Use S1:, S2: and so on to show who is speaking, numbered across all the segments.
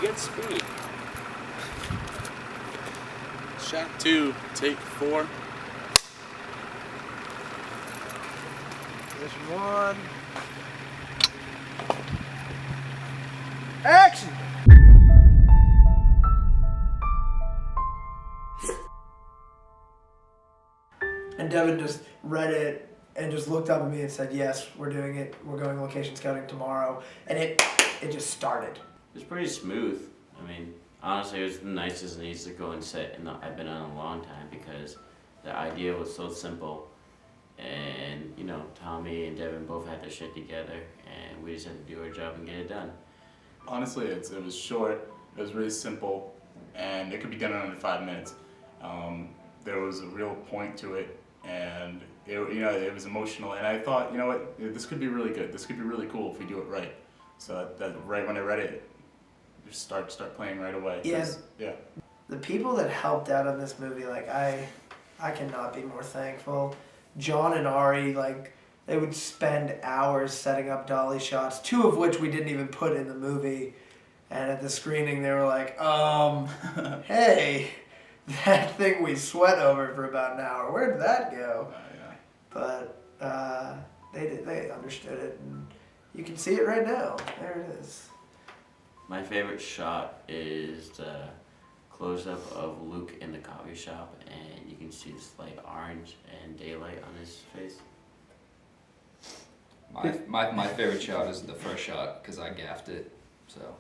S1: You get speed. Shot 2, take 4.
S2: Position 1. Action! And Devin just read it and just looked up at me and said, yes, we're doing it. We're going location scouting tomorrow. And it just started.
S3: It was pretty smooth. I mean, honestly, it was the nicest musical and set I've been on in a long time because the idea was so simple. And, you know, Tommy and Devin both had their shit together and we just had to do our job and get it done.
S4: Honestly, it was short, it was really simple, and it could be done in under 5 minutes. There was a real point to it, and it was emotional, and I thought, you know what, this could be really good, this could be really cool if we do it right. So that right when I read it, just start playing right away.
S2: Yeah.
S4: Yeah.
S2: The people that helped out on this movie, like, I cannot be more thankful. John and Ari, like, they would spend hours setting up dolly shots, 2 of which we didn't even put in the movie. And at the screening, they were like, hey, that thing we sweat over for about an hour, where did that go?
S4: Yeah.
S2: But they understood it, and you can see it right now. There it is.
S3: My favorite shot is the close-up of Luke in the coffee shop, and you can see this light orange and daylight on his face.
S5: My favorite shot is the first shot because I gaffed it, so.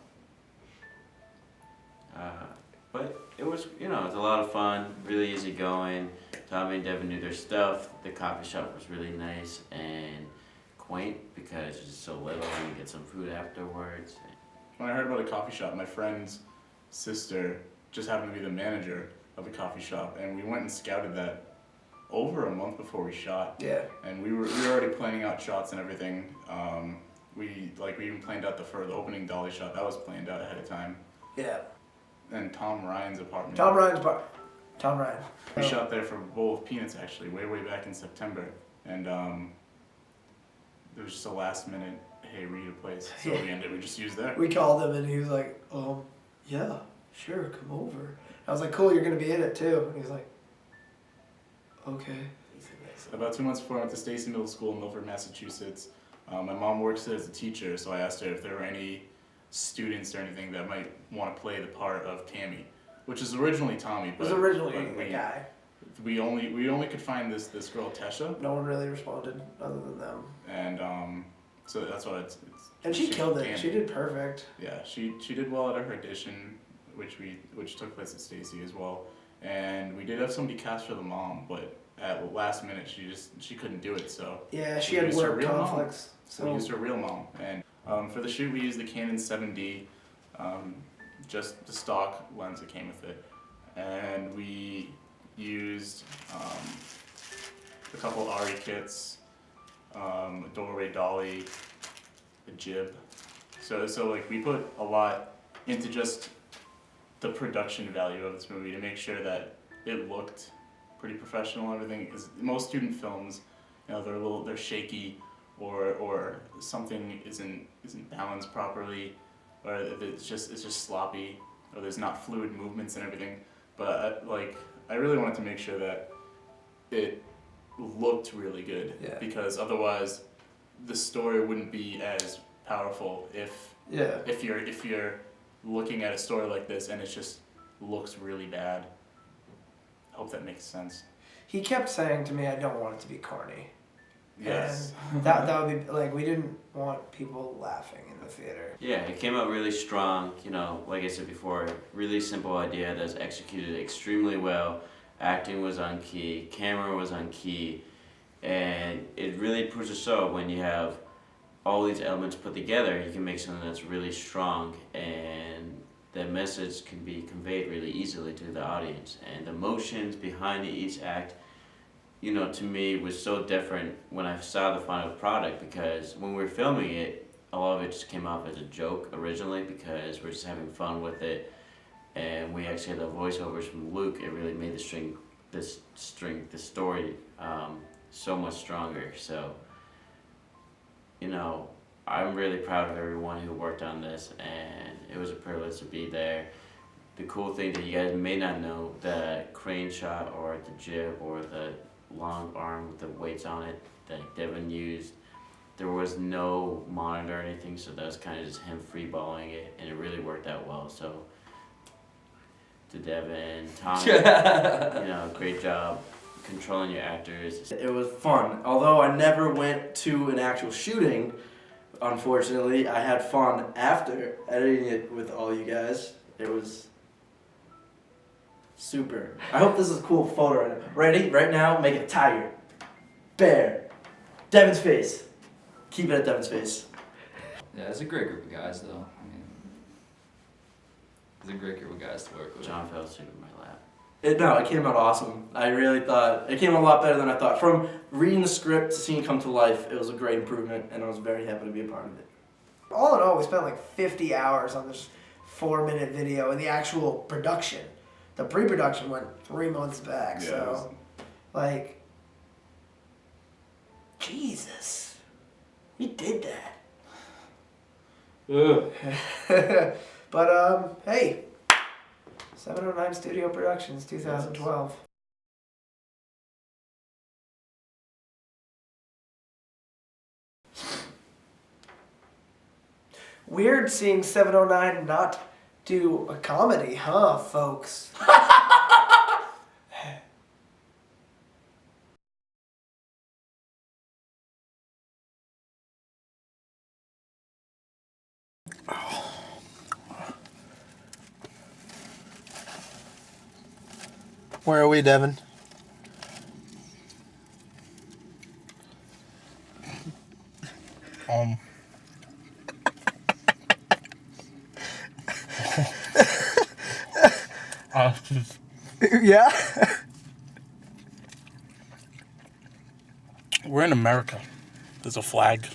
S3: But it was, you know, it was a lot of fun, really easy going. Tommy and Devin knew their stuff. The coffee shop was really nice and quaint because it's just so little and you get some food afterwards.
S4: When I heard about a coffee shop, my friend's sister just happened to be the manager of the coffee shop, and we went and scouted that over a month before we shot.
S2: Yeah.
S4: And we were already planning out shots and everything. We even planned out the opening dolly shot. That was planned out ahead of time.
S2: Yeah.
S4: And Tom Ryan's apartment.
S2: Tom Ryan.
S4: We shot there for a bowl of peanuts actually, way back in September, and there was just a last minute, hey, we need a place, so we just used that.
S2: We called him and he was like, yeah, sure, come over. I was like, cool, you're gonna be in it too. And he was like, okay.
S4: About 2 months before I went to Stacy Middle School in Milford, Massachusetts, my mom works there as a teacher, so I asked her if there were any students or anything that might want to play the part of Tammy, which is originally Tommy. But
S2: it was originally a guy.
S4: We only could find this girl Tesha.
S2: No one really responded other than them.
S4: And so that's what it's.
S2: And she killed it.
S4: Tammy.
S2: She did perfect.
S4: Yeah, she did well at her audition, which took place at Stacy as well. And we did have somebody cast for the mom, but at the last minute she couldn't do it. So
S2: yeah, she had work conflicts.
S4: So we used her real mom. And for the shoot, we used the Canon 7D, just the stock lens that came with it, and we used a couple Ari kits, a doorway dolly, a jib. So like we put a lot into just the production value of this movie to make sure that it looked pretty professional and everything. Is most student films, you know, they're shaky, or something isn't balanced properly, or it's just sloppy, or there's not fluid movements and everything. But I really wanted to make sure that it looked really good, because otherwise the story wouldn't be as powerful if you're looking at a story like this and it just looks really bad. I hope that makes sense.
S2: He kept saying to me, I don't want it to be corny.
S4: Yes.
S2: And that would be, like, we didn't want people laughing in the theater.
S3: Yeah, it came out really strong, you know, like I said before, really simple idea that was executed extremely well. Acting was on key, camera was on key, and it really proves to show when you have all these elements put together, you can make something that's really strong, and the message can be conveyed really easily to the audience. And the emotions behind each act, you know, to me was so different when I saw the final product, because when we were filming it, a lot of it just came off as a joke originally because we're just having fun with it, and we actually had the voiceovers from Luke. It really made the story so much stronger. So, you know, I'm really proud of everyone who worked on this, and it was a privilege to be there. The cool thing that you guys may not know, the crane shot or the jib or the long arm with the weights on it that Devin used, there was no monitor or anything, so that was kind of just him freeballing it, and it really worked out well. So to Devin, Tom, great job controlling your actors.
S6: It was fun. Although I never went to an actual shooting, unfortunately, I had fun after editing it with all you guys. It was super. I hope this is a cool photo right now. Ready? Right now, make a tiger. Bear. Devin's face. Keep it at Devin's face.
S5: Yeah, it's a great group of guys, though. I mean, it's a great group of guys to work with.
S3: John fell asleep in my lap.
S6: It came out awesome. I really thought it came out a lot better than I thought. From reading the script to seeing it come to life, it was a great improvement, and I was very happy to be a part of it.
S2: All in all, we spent like 50 hours on this 4-minute video and the actual production. The pre-production went 3 months back,
S4: Yeah,
S2: so like, Jesus, he did that. But hey, 709 Studio Productions, 2012. Weird seeing 709 not do a comedy, huh, folks?
S7: Where are we, Devin? Yeah?
S1: We're in America. There's a flag.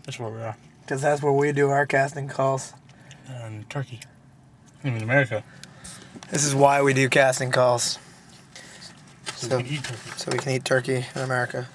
S1: That's where we are.
S7: Because that's where we do our casting calls.
S1: In Turkey. I mean, America.
S7: This is why we do casting calls.
S1: So we can eat turkey.
S7: So we can eat turkey in America.